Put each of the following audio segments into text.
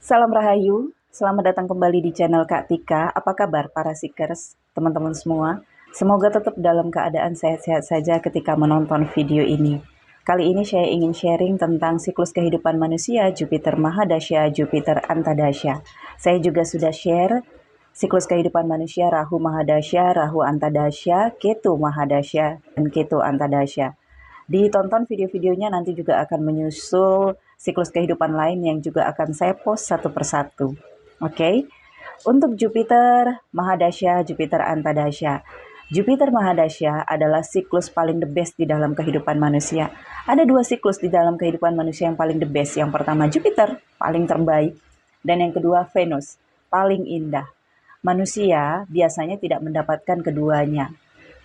Salam Rahayu, selamat datang kembali di channel Kak Tika. Apa kabar para seekers, teman-teman semua? Semoga tetap dalam keadaan sehat-sehat saja ketika menonton video ini. Kali ini saya ingin sharing tentang siklus kehidupan manusia Jupiter Mahadasya, Jupiter Antadasya. Saya juga sudah share siklus kehidupan manusia Rahu Mahadasya, Rahu Antadasya, Ketu Mahadasya, dan Ketu Antadasya. Ditonton video-videonya, nanti juga akan menyusul siklus kehidupan lain yang juga akan saya post satu persatu. Oke, untuk Jupiter Mahadasya, Jupiter Antadasya. Jupiter Mahadasya adalah siklus paling the best di dalam kehidupan manusia. Ada dua siklus di dalam kehidupan manusia yang paling the best. Yang pertama Jupiter, paling terbaik. Dan yang kedua Venus, paling indah. Manusia biasanya tidak mendapatkan keduanya.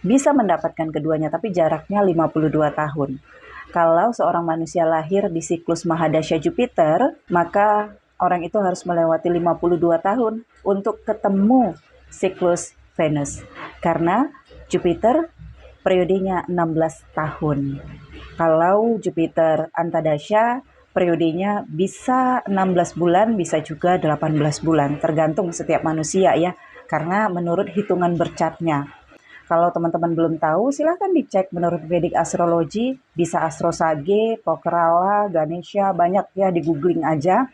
Bisa mendapatkan keduanya, tapi jaraknya 52 tahun. Kalau seorang manusia lahir di siklus Mahadasya Jupiter, maka orang itu harus melewati 52 tahun untuk ketemu siklus Venus. Karena Jupiter periodenya 16 tahun. Kalau Jupiter Antadasya, periodenya bisa 16 bulan, bisa juga 18 bulan. Tergantung setiap manusia ya, karena menurut hitungan bercatnya. Kalau teman-teman belum tahu, silahkan dicek menurut Vedic Astrology, bisa Astro Sage, Pokrala, Ganesha, banyak ya, di googling aja.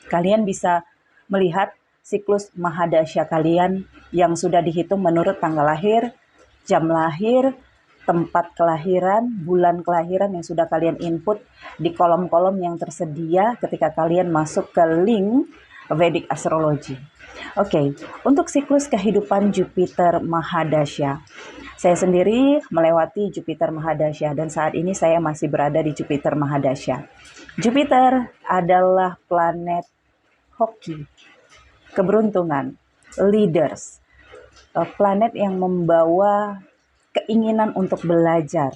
Kalian bisa melihat siklus Mahadasya kalian yang sudah dihitung menurut tanggal lahir, jam lahir, tempat kelahiran, bulan kelahiran yang sudah kalian input di kolom-kolom yang tersedia ketika kalian masuk ke link Vedic Astrology. Oke, untuk siklus kehidupan Jupiter Mahadasya. Saya sendiri melewati Jupiter Mahadasya dan saat ini saya masih berada di Jupiter Mahadasya. Jupiter adalah planet hoki, keberuntungan, leaders, planet yang membawa keinginan untuk belajar,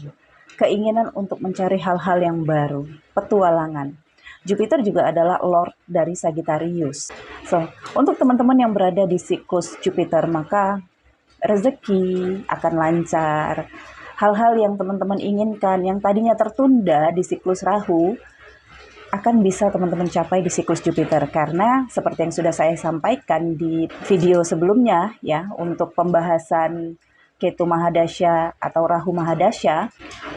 keinginan untuk mencari hal-hal yang baru, petualangan. Jupiter juga adalah Lord dari Sagittarius. So, untuk teman-teman yang berada di siklus Jupiter, maka rezeki akan lancar. Hal-hal yang teman-teman inginkan, yang tadinya tertunda di siklus Rahu, akan bisa teman-teman capai di siklus Jupiter. Karena seperti yang sudah saya sampaikan di video sebelumnya ya, untuk pembahasan Ketu Mahadasya atau Rahu Mahadasya.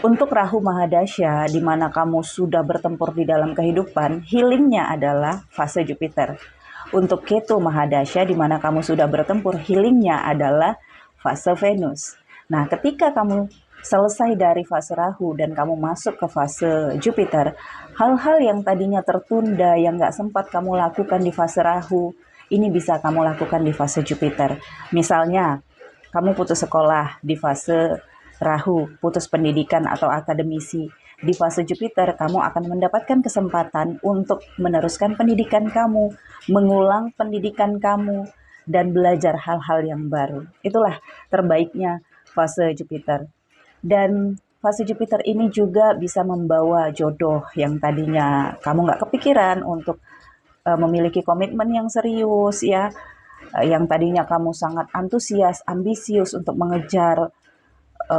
Untuk Rahu Mahadasya, di mana kamu sudah bertempur di dalam kehidupan, healingnya adalah fase Jupiter. Untuk Ketu Mahadasya, di mana kamu sudah bertempur, healingnya adalah fase Venus. Nah, ketika kamu selesai dari fase Rahu dan kamu masuk ke fase Jupiter, hal-hal yang tadinya tertunda, yang gak sempat kamu lakukan di fase Rahu, ini bisa kamu lakukan di fase Jupiter. Misalnya, kamu putus sekolah di fase Rahu, putus pendidikan atau akademisi. Di fase Jupiter, kamu akan mendapatkan kesempatan untuk meneruskan pendidikan kamu, mengulang pendidikan kamu, dan belajar hal-hal yang baru. Itulah terbaiknya fase Jupiter. Dan fase Jupiter ini juga bisa membawa jodoh yang tadinya kamu nggak kepikiran untuk memiliki komitmen yang serius ya, yang tadinya kamu sangat antusias, ambisius untuk mengejar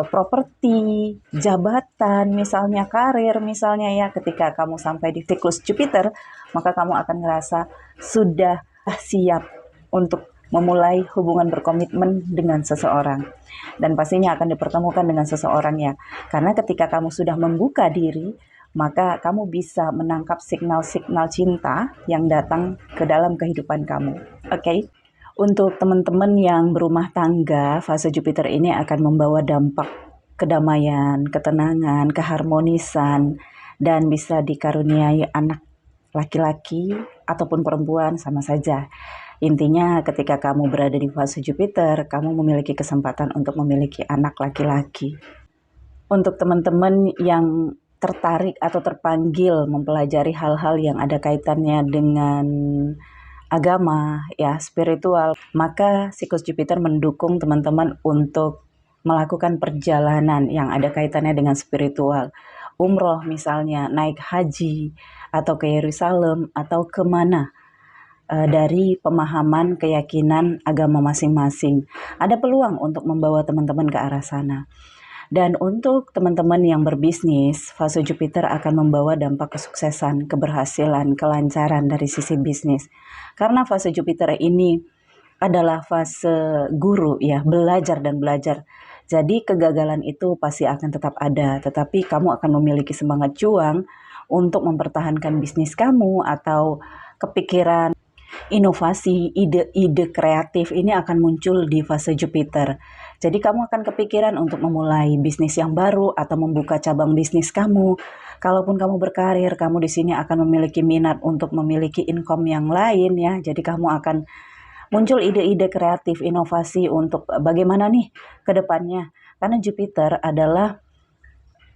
properti, jabatan, misalnya karir, misalnya ya, ketika kamu sampai di siklus Jupiter, maka kamu akan ngerasa sudah siap untuk memulai hubungan berkomitmen dengan seseorang. Dan pastinya akan dipertemukan dengan seseorang ya. Karena ketika kamu sudah membuka diri, maka kamu bisa menangkap signal-signal cinta yang datang ke dalam kehidupan kamu. Oke? Untuk teman-teman yang berumah tangga, fase Jupiter ini akan membawa dampak kedamaian, ketenangan, keharmonisan, dan bisa dikaruniai anak laki-laki ataupun perempuan, sama saja. Intinya ketika kamu berada di fase Jupiter, kamu memiliki kesempatan untuk memiliki anak laki-laki. Untuk teman-teman yang tertarik atau terpanggil mempelajari hal-hal yang ada kaitannya dengan agama, ya, spiritual, maka siklus Jupiter mendukung teman-teman untuk melakukan perjalanan yang ada kaitannya dengan spiritual. Umroh misalnya, naik haji, atau ke Yerusalem, atau kemana, dari pemahaman keyakinan agama masing-masing. Ada peluang untuk membawa teman-teman ke arah sana. Dan untuk teman-teman yang berbisnis, fase Jupiter akan membawa dampak kesuksesan, keberhasilan, kelancaran dari sisi bisnis. Karena fase Jupiter ini adalah fase guru ya, belajar dan belajar. Jadi kegagalan itu pasti akan tetap ada, tetapi kamu akan memiliki semangat juang untuk mempertahankan bisnis kamu atau kepikiran inovasi, ide-ide kreatif ini akan muncul di fase Jupiter. Jadi kamu akan kepikiran untuk memulai bisnis yang baru atau membuka cabang bisnis kamu. Kalaupun kamu berkarir, kamu di sini akan memiliki minat untuk memiliki income yang lain ya. Jadi kamu akan muncul ide-ide kreatif, inovasi untuk bagaimana nih ke depannya. Karena Jupiter adalah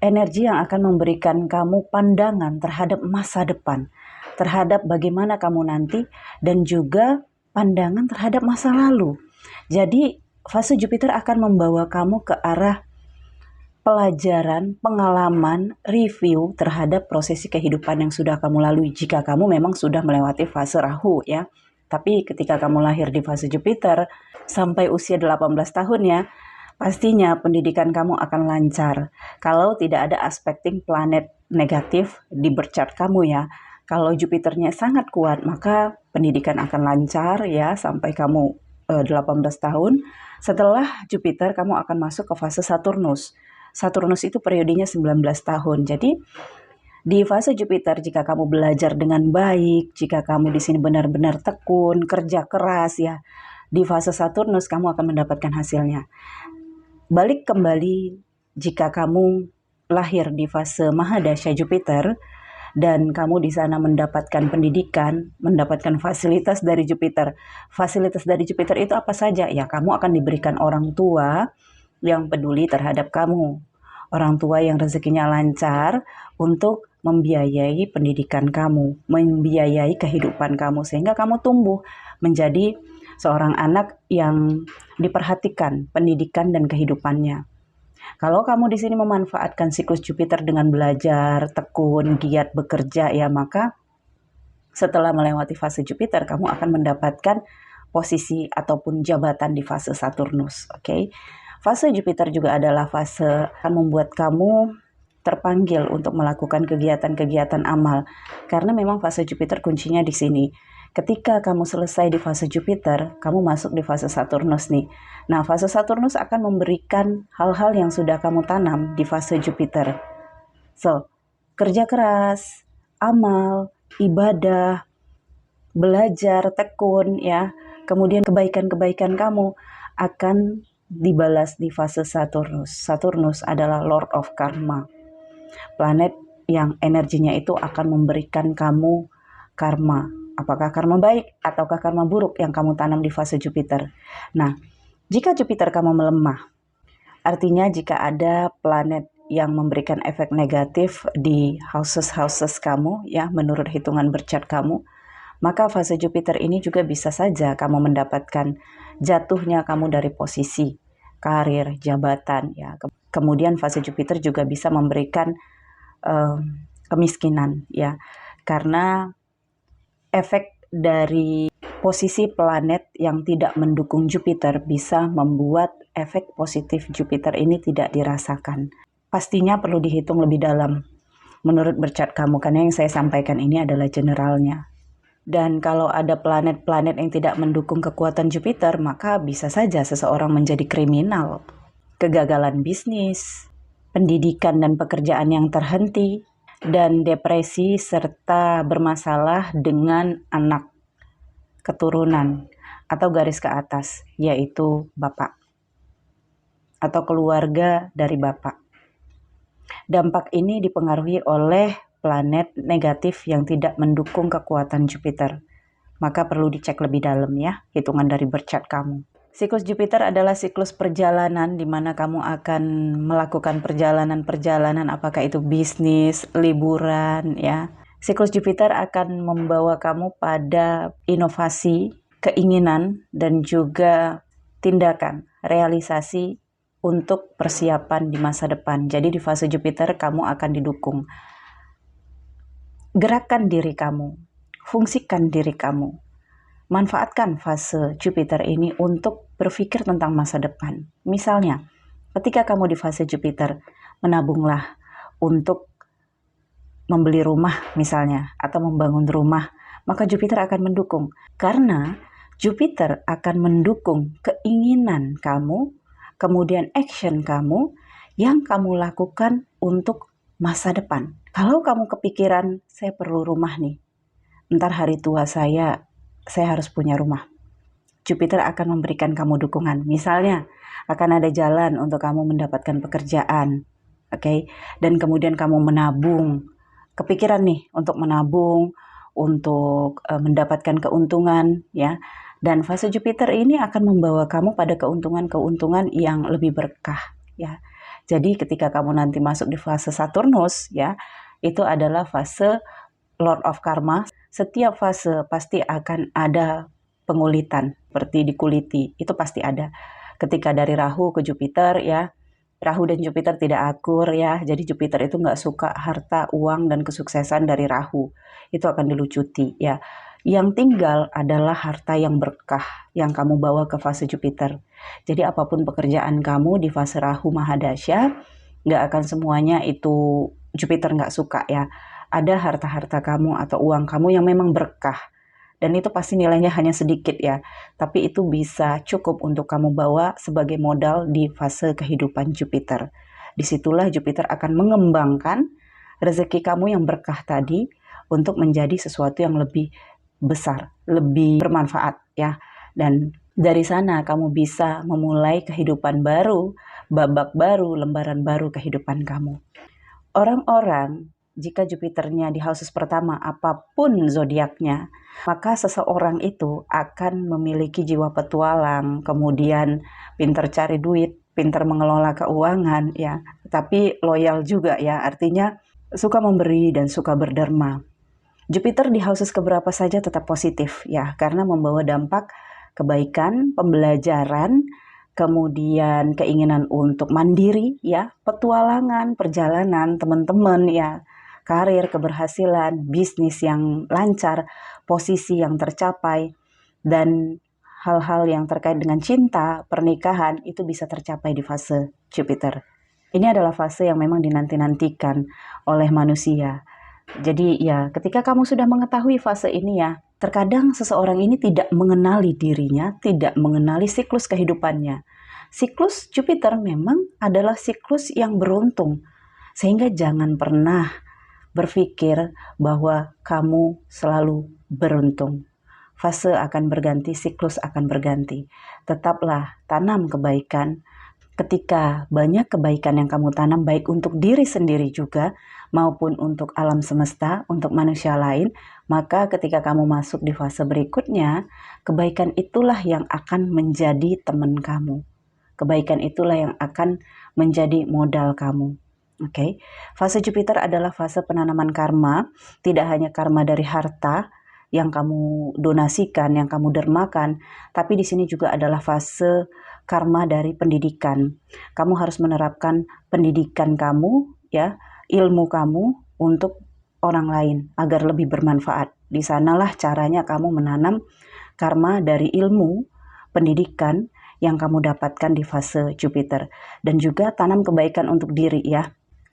energi yang akan memberikan kamu pandangan terhadap masa depan, terhadap bagaimana kamu nanti, dan juga pandangan terhadap masa lalu. Jadi fase Jupiter akan membawa kamu ke arah pelajaran, pengalaman, review terhadap prosesi kehidupan yang sudah kamu lalui jika kamu memang sudah melewati fase Rahu ya. Tapi ketika kamu lahir di fase Jupiter sampai usia 18 tahun ya, pastinya pendidikan kamu akan lancar. Kalau tidak ada aspekting planet negatif di birth chart kamu ya. Kalau Jupiternya sangat kuat, maka pendidikan akan lancar ya sampai kamu 18 tahun. Setelah Jupiter, kamu akan masuk ke fase Saturnus. Saturnus itu periodenya 19 tahun. Jadi di fase Jupiter, jika kamu belajar dengan baik, jika kamu di sini benar-benar tekun, kerja keras ya, di fase Saturnus kamu akan mendapatkan hasilnya. Balik kembali jika kamu lahir di fase Mahadasya Jupiter dan kamu di sana mendapatkan pendidikan, mendapatkan fasilitas dari Jupiter. Fasilitas dari Jupiter itu apa saja? Ya, kamu akan diberikan orang tua yang peduli terhadap kamu. Orang tua yang rezekinya lancar untuk membiayai pendidikan kamu, membiayai kehidupan kamu sehingga kamu tumbuh menjadi seorang anak yang diperhatikan pendidikan dan kehidupannya. Kalau kamu di sini memanfaatkan siklus Jupiter dengan belajar, tekun, giat bekerja ya, maka setelah melewati fase Jupiter kamu akan mendapatkan posisi ataupun jabatan di fase Saturnus, oke? Fase Jupiter juga adalah fase akan membuat kamu terpanggil untuk melakukan kegiatan-kegiatan amal. Karena memang fase Jupiter kuncinya di sini. Ketika kamu selesai di fase Jupiter, kamu masuk di fase Saturnus nih. Nah, fase Saturnus akan memberikan hal-hal yang sudah kamu tanam di fase Jupiter. So, kerja keras, amal, ibadah, belajar, tekun ya. Kemudian kebaikan-kebaikan kamu akan dibalas di fase Saturnus. Saturnus adalah Lord of Karma. Planet yang energinya itu akan memberikan kamu karma. Apakah karma baik ataukah karma buruk yang kamu tanam di fase Jupiter. Nah, jika Jupiter kamu melemah, artinya jika ada planet yang memberikan efek negatif di houses kamu ya menurut hitungan birth chart kamu, maka fase Jupiter ini juga bisa saja kamu mendapatkan jatuhnya kamu dari posisi karir, jabatan ya. Kemudian fase Jupiter juga bisa memberikan kemiskinan ya, karena efek dari posisi planet yang tidak mendukung Jupiter bisa membuat efek positif Jupiter ini tidak dirasakan. Pastinya perlu dihitung lebih dalam menurut birth chart kamu, karena yang saya sampaikan ini adalah generalnya. Dan kalau ada planet-planet yang tidak mendukung kekuatan Jupiter, maka bisa saja seseorang menjadi kriminal, kegagalan bisnis, pendidikan dan pekerjaan yang terhenti, dan depresi serta bermasalah dengan anak, keturunan, atau garis ke atas, yaitu bapak atau keluarga dari bapak. Dampak ini dipengaruhi oleh planet negatif yang tidak mendukung kekuatan Jupiter. Maka perlu dicek lebih dalam ya, hitungan dari birth chart kamu. Siklus Jupiter adalah siklus perjalanan di mana kamu akan melakukan perjalanan-perjalanan, apakah itu bisnis, liburan ya. Siklus Jupiter akan membawa kamu pada inovasi, keinginan, dan juga tindakan, realisasi untuk persiapan di masa depan. Jadi di fase Jupiter kamu akan didukung. Gerakkan diri kamu, fungsikan diri kamu. Manfaatkan fase Jupiter ini untuk berpikir tentang masa depan. Misalnya, Ketika kamu di fase Jupiter, menabunglah untuk membeli rumah misalnya, atau membangun rumah, maka Jupiter akan mendukung. Karena Jupiter akan mendukung keinginan kamu, kemudian action kamu yang kamu lakukan untuk masa depan. Kalau kamu kepikiran, saya perlu rumah nih, ntar hari tua saya harus punya rumah. Jupiter akan memberikan kamu dukungan. Misalnya, akan ada jalan untuk kamu mendapatkan pekerjaan, oke? Dan kemudian kamu menabung. Kepikiran nih untuk menabung, untuk mendapatkan keuntungan, ya. Dan fase Jupiter ini akan membawa kamu pada keuntungan-keuntungan yang lebih berkah, ya. Jadi ketika kamu nanti masuk di fase Saturnus, ya, itu adalah fase Lord of Karma. Setiap fase pasti akan ada pengulitan, seperti dikuliti, itu pasti ada. Ketika dari Rahu ke Jupiter, ya, Rahu dan Jupiter tidak akur, ya, jadi Jupiter itu nggak suka harta, uang, dan kesuksesan dari Rahu. Itu akan dilucuti, ya. Yang tinggal adalah harta yang berkah yang kamu bawa ke fase Jupiter. Jadi apapun pekerjaan kamu di fase Rahu Mahadasya, nggak akan semuanya itu Jupiter nggak suka, ya. Ada harta-harta kamu atau uang kamu yang memang berkah. Dan itu pasti nilainya hanya sedikit, ya. Tapi itu bisa cukup untuk kamu bawa sebagai modal di fase kehidupan Jupiter. Disitulah Jupiter akan mengembangkan rezeki kamu yang berkah tadi untuk menjadi sesuatu yang lebih besar, lebih bermanfaat, ya. Dan dari sana kamu bisa memulai kehidupan baru, babak baru, lembaran baru kehidupan kamu. Orang-orang jika Jupiternya di houses pertama, apapun zodiaknya, maka seseorang itu akan memiliki jiwa petualang, kemudian pintar cari duit, pintar mengelola keuangan, ya, tapi loyal juga, ya, artinya suka memberi dan suka berderma. Jupiter di houses keberapa saja tetap positif, ya, karena membawa dampak kebaikan, pembelajaran, kemudian keinginan untuk mandiri, ya, petualangan, perjalanan, teman-teman, ya, karir, keberhasilan, bisnis yang lancar, posisi yang tercapai, dan hal-hal yang terkait dengan cinta, pernikahan, itu bisa tercapai di fase Jupiter. Ini adalah fase yang memang dinanti-nantikan oleh manusia. Jadi ya, ketika kamu sudah mengetahui fase ini, ya, terkadang seseorang ini tidak mengenali dirinya, tidak mengenali siklus kehidupannya. Siklus Jupiter memang adalah siklus yang beruntung, sehingga jangan pernah berpikir bahwa kamu selalu beruntung. Fase akan berganti, siklus akan berganti. Tetaplah tanam kebaikan. Ketika banyak kebaikan yang kamu tanam, baik untuk diri sendiri juga, maupun untuk alam semesta, untuk manusia lain, maka ketika kamu masuk di fase berikutnya, kebaikan itulah yang akan menjadi teman kamu. Kebaikan itulah yang akan menjadi modal kamu. Oke, fase Jupiter adalah fase penanaman karma, tidak hanya karma dari harta yang kamu donasikan, yang kamu dermakan, tapi di sini juga adalah fase karma dari pendidikan. Kamu harus menerapkan pendidikan kamu, ya, ilmu kamu untuk orang lain agar lebih bermanfaat. Di sanalah caranya kamu menanam karma dari ilmu, pendidikan yang kamu dapatkan di fase Jupiter. Dan juga tanam kebaikan untuk diri, ya.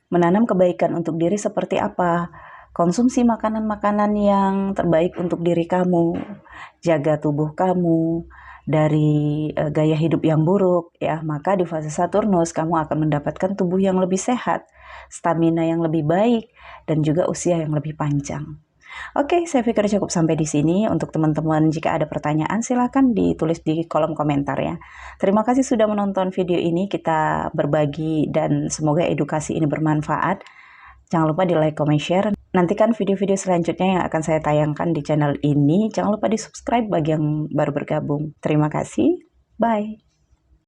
Menanam kebaikan untuk diri seperti apa? Konsumsi makanan-makanan yang terbaik untuk diri kamu, jaga tubuh kamu dari gaya hidup yang buruk, ya. Maka di fase Saturnus kamu akan mendapatkan tubuh yang lebih sehat, stamina yang lebih baik, dan juga usia yang lebih panjang. Oke, saya pikir cukup sampai di sini. Untuk teman-teman, jika ada pertanyaan silakan ditulis di kolom komentar, ya. Terima kasih sudah menonton video ini. Kita berbagi dan semoga edukasi ini bermanfaat. Jangan lupa di like, comment, share. Nantikan video-video selanjutnya yang akan saya tayangkan di channel ini. Jangan lupa di subscribe bagi yang baru bergabung. Terima kasih. Bye.